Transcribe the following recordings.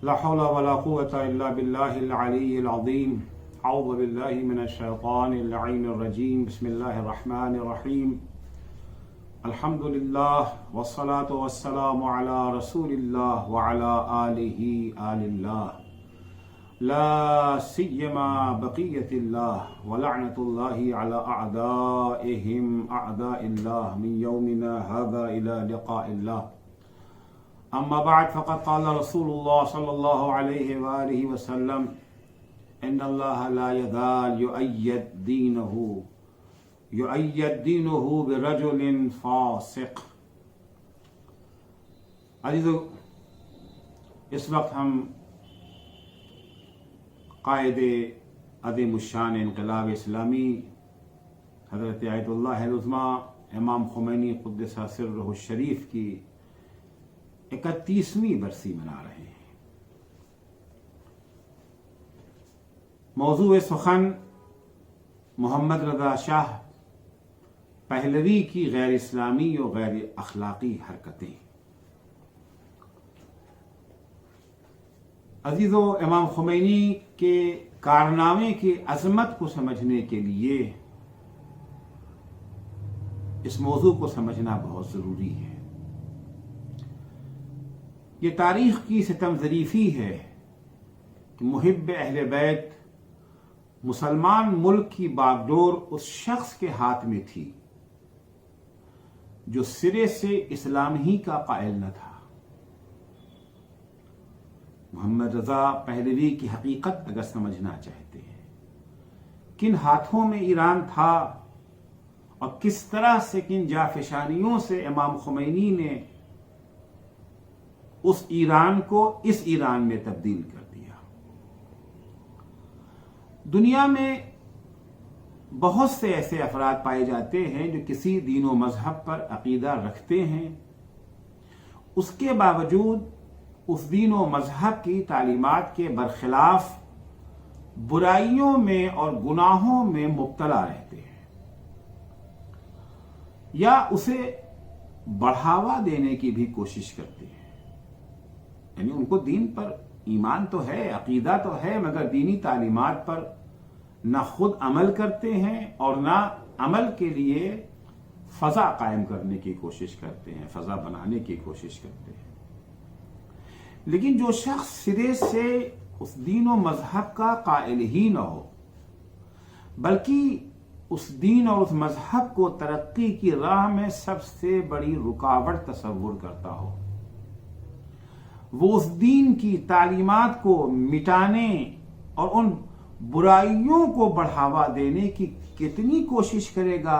لا حول ولا قوة إلا بالله العلي العظيم. أعوذ بالله من الشيطان اللعين الرجيم. بسم الله الرحمن الرحيم. الحمد لله والصلاة والسلام على رسول الله وعلى آله آل الله لا سيما بقية الله ولعنة الله على أعدائهم أعداء الله من يومنا هذا إلى لقاء الله. أما بعد فقد قال رسول الله صلى الله عليه وآله وسلم إن الله لا يزال يؤيد دينه برجل فاسق. عزیزو، اس وقت ہم قائد عظیم الشان انقلاب اسلامی حضرت آیت اللہ العظمیٰ امام خمینی قدس سرہ الشریف کی 31ویں برسی منا رہے ہیں. موضوع سخن محمد رضا شاہ پہلوی کی غیر اسلامی اور غیر اخلاقی حرکتیں. عزیزو، امام خمینی کے کارنامے کی عظمت کو سمجھنے کے لیے اس موضوع کو سمجھنا بہت ضروری ہے. یہ تاریخ کی ستم ظریفی ہے کہ محب اہل بیت مسلمان ملک کی باغ ڈور اس شخص کے ہاتھ میں تھی جو سرے سے اسلام ہی کا قائل نہ تھا. محمد رضا پہلوی کی حقیقت اگر سمجھنا چاہتے ہیں، کن ہاتھوں میں ایران تھا اور کس طرح سے کن جافشانیوں سے امام خمینی نے اس ایران کو اس ایران میں تبدیل کر دیا. دنیا میں بہت سے ایسے افراد پائے جاتے ہیں جو کسی دین و مذہب پر عقیدہ رکھتے ہیں، اس کے باوجود اس دین و مذہب کی تعلیمات کے برخلاف برائیوں میں اور گناہوں میں مبتلا رہتے ہیں، یا اسے بڑھاوا دینے کی بھی کوشش کرتے ہیں. یعنی ان کو دین پر ایمان تو ہے، عقیدہ تو ہے، مگر دینی تعلیمات پر نہ خود عمل کرتے ہیں اور نہ عمل کے لیے فضا قائم کرنے کی کوشش کرتے ہیں، فضا بنانے کی کوشش کرتے ہیں. لیکن جو شخص سرے سے اس دین و مذہب کا قائل ہی نہ ہو، بلکہ اس دین اور اس مذہب کو ترقی کی راہ میں سب سے بڑی رکاوٹ تصور کرتا ہو، وہ اس دین کی تعلیمات کو مٹانے اور ان برائیوں کو بڑھاوا دینے کی کتنی کوشش کرے گا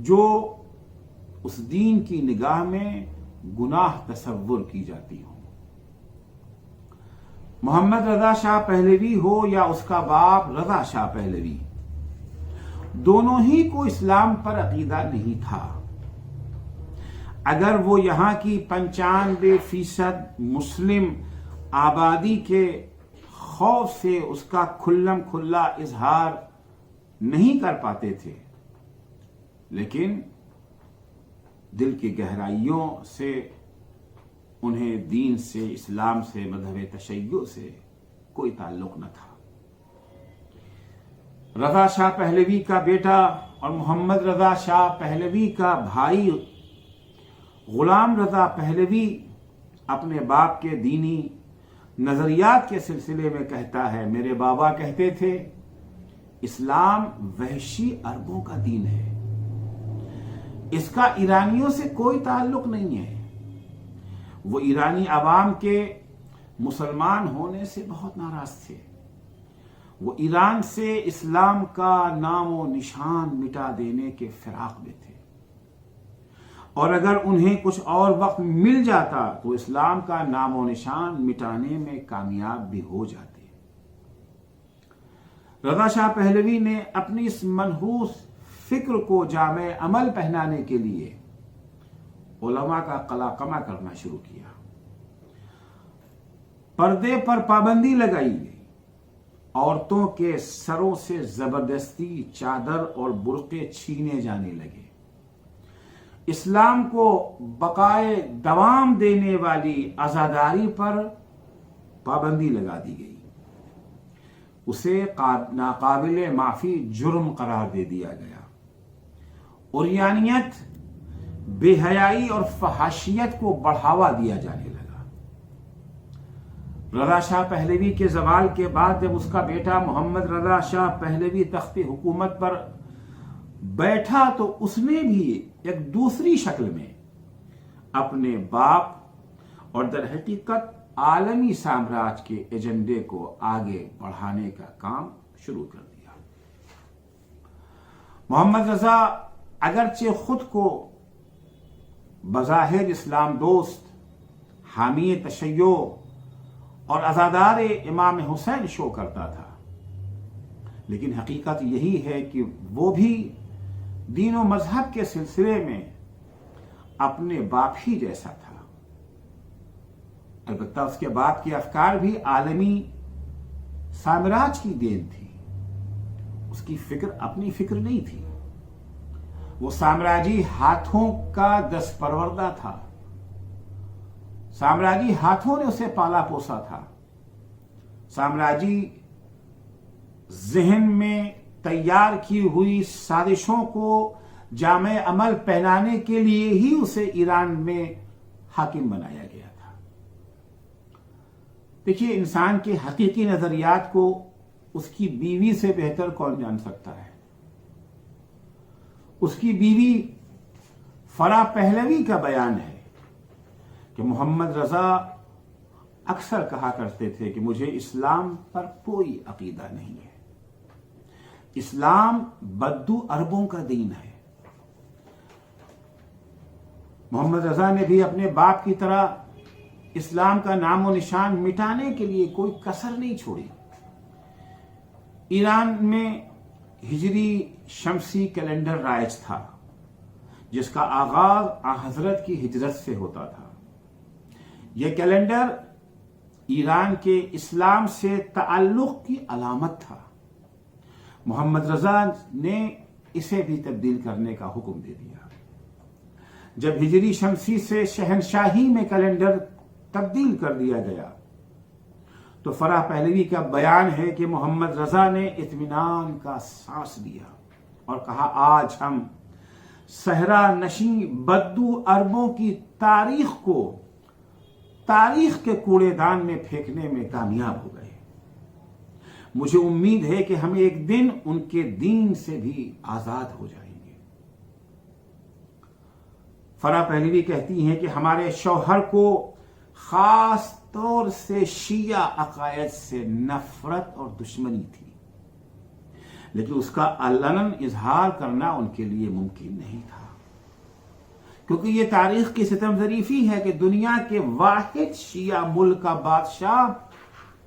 جو اس دین کی نگاہ میں گناہ تصور کی جاتی ہو. محمد رضا شاہ پہلوی ہو یا اس کا باپ رضا شاہ پہلوی، دونوں ہی کو اسلام پر عقیدہ نہیں تھا. اگر وہ یہاں کی 95% مسلم آبادی کے خوف سے اس کا کھلم کھلا اظہار نہیں کر پاتے تھے، لیکن دل کی گہرائیوں سے انہیں دین سے، اسلام سے، مذہب تشیع سے کوئی تعلق نہ تھا. رضا شاہ پہلوی کا بیٹا اور محمد رضا شاہ پہلوی کا بھائی غلام رضا پہلوی اپنے باپ کے دینی نظریات کے سلسلے میں کہتا ہے، میرے بابا کہتے تھے اسلام وحشی عربوں کا دین ہے، اس کا ایرانیوں سے کوئی تعلق نہیں ہے. وہ ایرانی عوام کے مسلمان ہونے سے بہت ناراض تھے. وہ ایران سے اسلام کا نام و نشان مٹا دینے کے فراق میں تھے، اور اگر انہیں کچھ اور وقت مل جاتا تو اسلام کا نام و نشان مٹانے میں کامیاب بھی ہو جاتے. رضا شاہ پہلوی نے اپنی اس منحوس فکر کو جامع عمل پہنانے کے لیے علماء کا قلاقمہ کرنا شروع کیا. پردے پر پابندی لگائی گئی، عورتوں کے سروں سے زبردستی چادر اور برقعے چھینے جانے لگے. اسلام کو بقائے دوام دینے والی عزاداری پر پابندی لگا دی گئی، اسے ناقابل معافی جرم قرار دے دیا گیا۔ عریانیت، بے حیائی اور فحاشیت کو بڑھاوا دیا جانے لگا۔ رضا شاہ پہلوی کے زوال کے بعد جب اس کا بیٹا محمد رضا شاہ پہلوی تخت حکومت پر بیٹھا تو اس نے بھی ایک دوسری شکل میں اپنے باپ اور در حقیقت عالمی سامراج کے ایجنڈے کو آگے بڑھانے کا کام شروع کر دیا۔ محمد رضا اگرچہ خود کو بظاہر اسلام دوست، حامی تشیع اور عزادار امام حسین شو کرتا تھا، لیکن حقیقت یہی ہے کہ وہ بھی دین و مذہب کے سلسلے میں اپنے باپ ہی جیسا تھا۔ البتہ اس کے باپ کے افکار بھی عالمی سامراج کی دین تھی، اس کی فکر اپنی فکر نہیں تھی۔ وہ سامراجی ہاتھوں کا دست پروردہ تھا، سامراجی ہاتھوں نے اسے پالا پوسا تھا، سامراجی ذہن میں تیار کی ہوئی سازشوں کو جامع عمل پہنانے کے لیے ہی اسے ایران میں حاکم بنایا گیا تھا۔ دیکھیے، انسان کے حقیقی نظریات کو اس کی بیوی سے بہتر کون جان سکتا ہے؟ اس کی بیوی فرح پہلوی کا بیان ہے کہ محمد رضا اکثر کہا کرتے تھے کہ مجھے اسلام پر کوئی عقیدہ نہیں ہے، اسلام بدو عربوں کا دین ہے۔ محمد رضا نے بھی اپنے باپ کی طرح اسلام کا نام و نشان مٹانے کے لیے کوئی کسر نہیں چھوڑی۔ ایران میں ہجری شمسی کیلنڈر رائج تھا، جس کا آغاز حضرت کی ہجرت سے ہوتا تھا۔ یہ کیلنڈر ایران کے اسلام سے تعلق کی علامت تھا۔ محمد رضا نے اسے بھی تبدیل کرنے کا حکم دے دیا۔ جب ہجری شمسی سے شہنشاہی میں کیلنڈر تبدیل کر دیا گیا تو فرح پہلوی کا بیان ہے کہ محمد رضا نے اطمینان کا سانس لیا اور کہا، آج ہم صحرا نشیں بدو عربوں کی تاریخ کو تاریخ کے کوڑے دان میں پھینکنے میں کامیاب ہو گئے۔ مجھے امید ہے کہ ہم ایک دن ان کے دین سے بھی آزاد ہو جائیں گے۔ فرح پہلوی کہتی ہیں کہ ہمارے شوہر کو خاص طور سے شیعہ عقائد سے نفرت اور دشمنی تھی، لیکن اس کا علناً اظہار کرنا ان کے لیے ممکن نہیں تھا، کیونکہ یہ تاریخ کی ستم ظریفی ہے کہ دنیا کے واحد شیعہ ملک کا بادشاہ،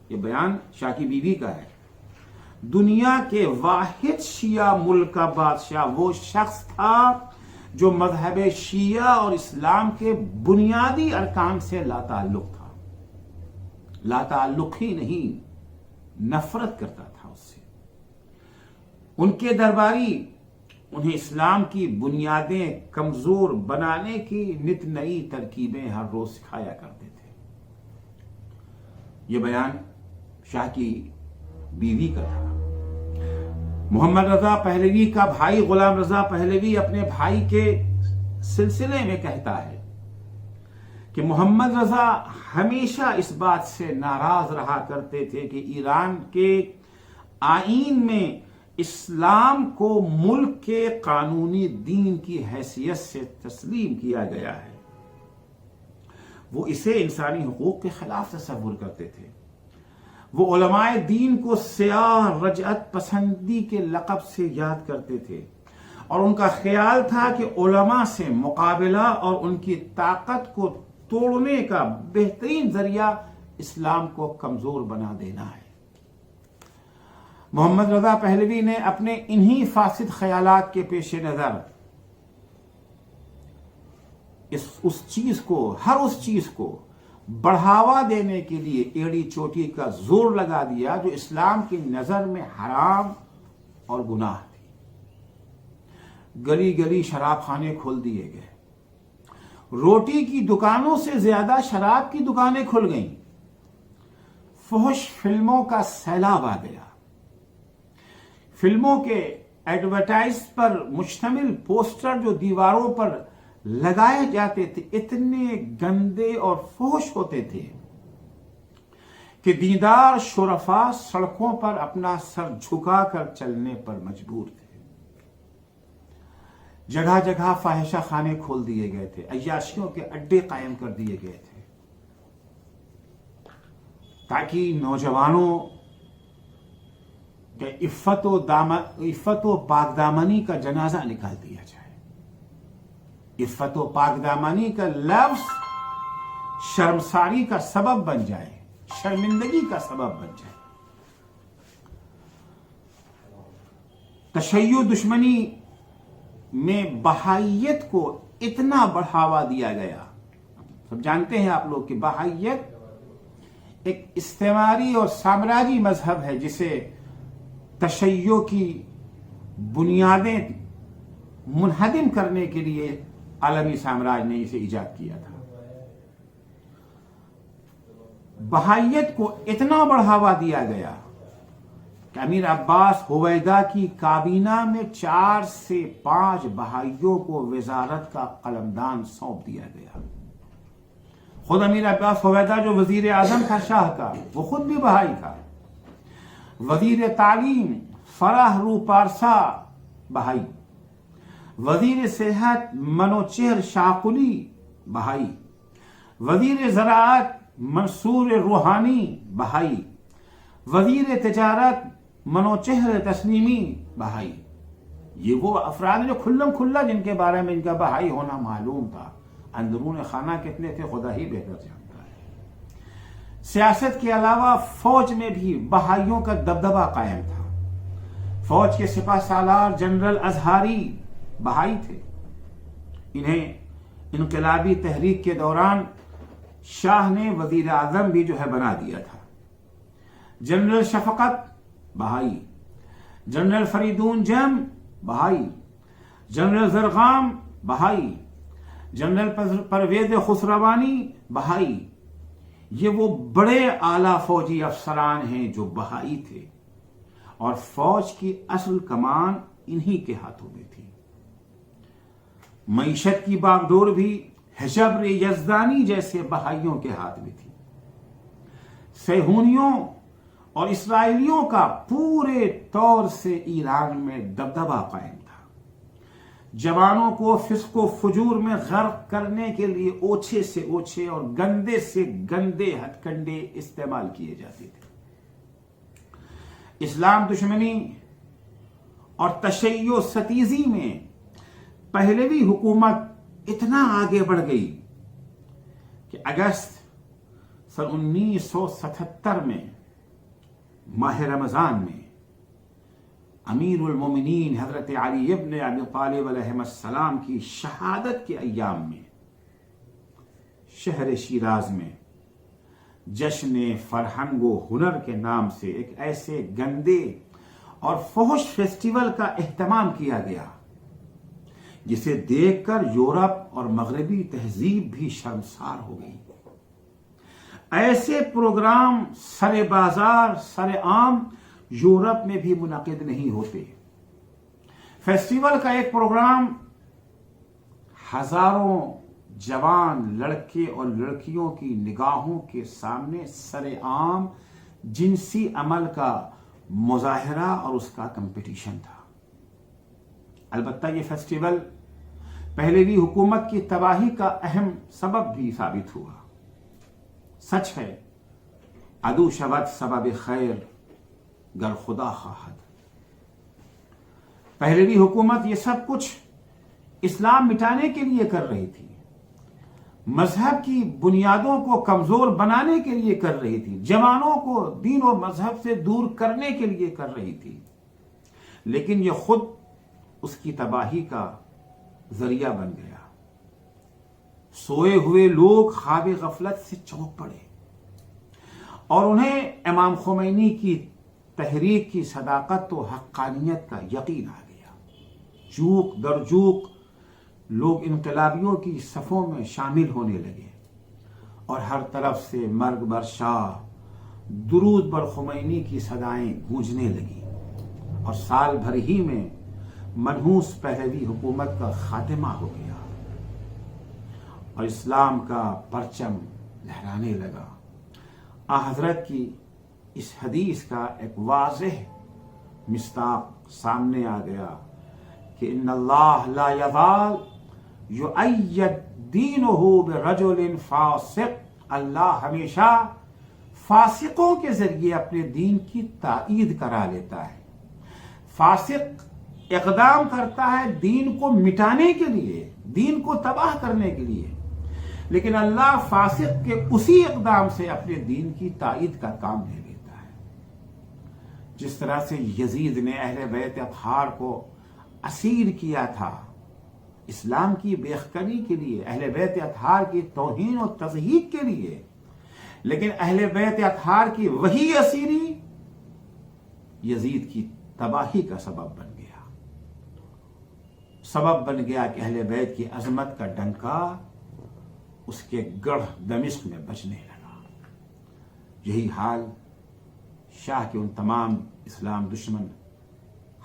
یہ بیان شاہ کی بیوی کا ہے، دنیا کے واحد شیعہ ملک کا بادشاہ وہ شخص تھا جو مذہب شیعہ اور اسلام کے بنیادی ارکان سے لا تعلق تھا۔ لا تعلق ہی نہیں، نفرت کرتا تھا اس سے۔ ان کے درباری انہیں اسلام کی بنیادیں کمزور بنانے کی نت نئی ترکیبیں ہر روز سکھایا کرتے تھے۔ یہ بیان شاہ کی بیوی کا تھا۔ محمد رضا پہلوی کا بھائی غلام رضا پہلوی اپنے بھائی کے سلسلے میں کہتا ہے کہ محمد رضا ہمیشہ اس بات سے ناراض رہا کرتے تھے کہ ایران کے آئین میں اسلام کو ملک کے قانونی دین کی حیثیت سے تسلیم کیا گیا ہے۔ وہ اسے انسانی حقوق کے خلاف تصور کرتے تھے۔ وہ علماء دین کو سیاہ رجعت پسندی کے لقب سے یاد کرتے تھے، اور ان کا خیال تھا کہ علماء سے مقابلہ اور ان کی طاقت کو توڑنے کا بہترین ذریعہ اسلام کو کمزور بنا دینا ہے۔ محمد رضا پہلوی نے اپنے انہی فاسد خیالات کے پیش نظر ہر اس چیز کو بڑھاوا دینے کے لیے ایڑی چوٹی کا زور لگا دیا جو اسلام کی نظر میں حرام اور گناہ تھی۔ گلی گلی شراب خانے کھول دیے گئے، روٹی کی دکانوں سے زیادہ شراب کی دکانیں کھل گئیں، فحش فلموں کا سیلاب آ گیا. فلموں کے ایڈورٹائز پر مشتمل پوسٹر جو دیواروں پر لگائے جاتے تھے اتنے گندے اور فحش ہوتے تھے کہ دیندار شرفاء سڑکوں پر اپنا سر جھکا کر چلنے پر مجبور تھے. جگہ جگہ فاحشہ خانے کھول دیے گئے تھے، عیاشیوں کے اڈے قائم کر دیے گئے تھے تاکہ نوجوانوں کے عفت و پاکدامنی کا جنازہ نکال دیا جائے. عفت و پاکدامنی کا لفظ شرمساری کا سبب بن جائے، شرمندگی کا سبب بن جائے. تشیع دشمنی میں بہائیت کو اتنا بڑھاوا دیا گیا. سب جانتے ہیں آپ لوگ کہ بہائیت ایک استعماری اور سامراجی مذہب ہے جسے تشیع کی بنیادیں منہدم کرنے کے لیے عالمی سامراج نے اسے ایجاد کیا تھا. بہائیت کو اتنا بڑھاوا دیا گیا کہ امیر عباس ہویدا کی کابینہ میں 4 سے 5 بہائیوں کو وزارت کا قلمدان سونپ دیا گیا. خود امیر عباس ہویدا جو وزیر اعظم تھا شاہ کا، وہ خود بھی بہائی تھا. وزیر تعلیم فراہ رو پارسا بہائی، وزیر صحت منوچہر شاقلی بہائی، وزیر زراعت منصور روحانی بہائی، وزیر تجارت منوچہر تسلیمی بہائی. یہ وہ افراد جو کھلم کھلا جن کے بارے میں ان کا بہائی ہونا معلوم تھا. اندرون خانہ کتنے تھے خدا ہی بہتر جانتا ہے. سیاست کے علاوہ فوج میں بھی بہائیوں کا دبدبہ قائم تھا. فوج کے سپہ سالار جنرل اظہاری بہائی تھے. انہیں انقلابی تحریک کے دوران شاہ نے وزیر اعظم بھی جو ہے بنا دیا تھا. جنرل شفقت بہائی، جنرل فریدون جم بہائی، جنرل زرغام بہائی، جنرل پرویز خسروانی بہائی. یہ وہ بڑے اعلی فوجی افسران ہیں جو بہائی تھے اور فوج کی اصل کمان انہی کے ہاتھوں میں تھی. معیشت کی باغڈور بھی حجبر یزدانی جیسے بہائیوں کے ہاتھ میں تھی. صہیونیوں اور اسرائیلیوں کا پورے طور سے ایران میں دبدبہ قائم تھا. جوانوں کو فسق و فجور میں غرق کرنے کے لیے اوچھے سے اوچھے اور گندے سے گندے ہتھ کنڈے استعمال کیے جاتے تھے. اسلام دشمنی اور تشیع ستیزی میں پہلوی حکومت اتنا آگے بڑھ گئی کہ اگست سن 1977 میں ماہ رمضان میں امیر المومنین حضرت علی ابن ابی طالب علیہ السلام کی شہادت کے ایام میں شہر شیراز میں جشن فرہنگ و ہنر کے نام سے ایک ایسے گندے اور فحش فیسٹیول کا اہتمام کیا گیا جسے دیکھ کر یورپ اور مغربی تہذیب بھی شرمسار ہو گئی. ایسے پروگرام سر بازار سر عام یورپ میں بھی منعقد نہیں ہوتے. فیسٹیول کا ایک پروگرام ہزاروں جوان لڑکے اور لڑکیوں کی نگاہوں کے سامنے سر عام جنسی عمل کا مظاہرہ اور اس کا کمپٹیشن تھا. البتہ یہ فیسٹیول پہلوی حکومت کی تباہی کا اہم سبب بھی ثابت ہوا. سچ ہے عدو شود سبب خیر گر خدا خواہد. پہلوی حکومت یہ سب کچھ اسلام مٹانے کے لیے کر رہی تھی، مذہب کی بنیادوں کو کمزور بنانے کے لیے کر رہی تھی، جوانوں کو دین و مذہب سے دور کرنے کے لیے کر رہی تھی. لیکن یہ خود اس کی تباہی کا ذریعہ بن گیا. سوئے ہوئے لوگ خواب غفلت سے چونک پڑے اور انہیں امام خمینی کی تحریک کی صداقت و حقانیت کا یقین آ گیا. جوک در جوک لوگ انقلابیوں کی صفوں میں شامل ہونے لگے اور ہر طرف سے مرگ بر شاہ، درود بر خمینی کی صدائیں گونجنے لگی اور سال بھر ہی میں منحوس پہلوی حکومت کا خاتمہ ہو گیا اور اسلام کا پرچم لہرانے لگا۔ حضرت کی اس حدیث کا ایک واضح مصداق سامنے آ گیا کہ ان اللہ لا یزال یؤید دینہ برجل فاسق، اللہ ہمیشہ فاسقوں کے ذریعے اپنے دین کی تائید کرا لیتا ہے۔ فاسق اقدام کرتا ہے دین کو مٹانے کے لیے، دین کو تباہ کرنے کے لیے، لیکن اللہ فاسق کے اسی اقدام سے اپنے دین کی تائید کا کام لے لیتا ہے۔ جس طرح سے یزید نے اہل بیت اطہار کو اسیر کیا تھا اسلام کی بیخبری کے لیے، اہل بیت اطہار کی توہین و تضحیک کے لیے، لیکن اہل بیت اطہار کی وہی اسیری یزید کی تباہی کا سبب بن گیا، سبب بن گیا کہ اہل بیت کی عظمت کا ڈنکا اس کے گڑھ دمشق میں بجنے لگا۔ یہی حال شاہ کے ان تمام اسلام دشمن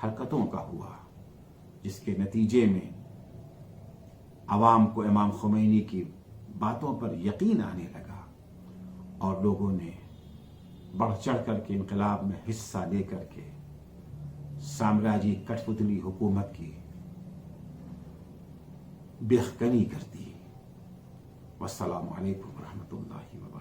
حرکتوں کا ہوا، جس کے نتیجے میں عوام کو امام خمینی کی باتوں پر یقین آنے لگا اور لوگوں نے بڑھ چڑھ کر کے انقلاب میں حصہ لے کر کے سامراجی کٹ پتلی حکومت کی بیخکنی کر دی۔ والسلام علیکم ورحمۃ اللہ وبرکاتہ۔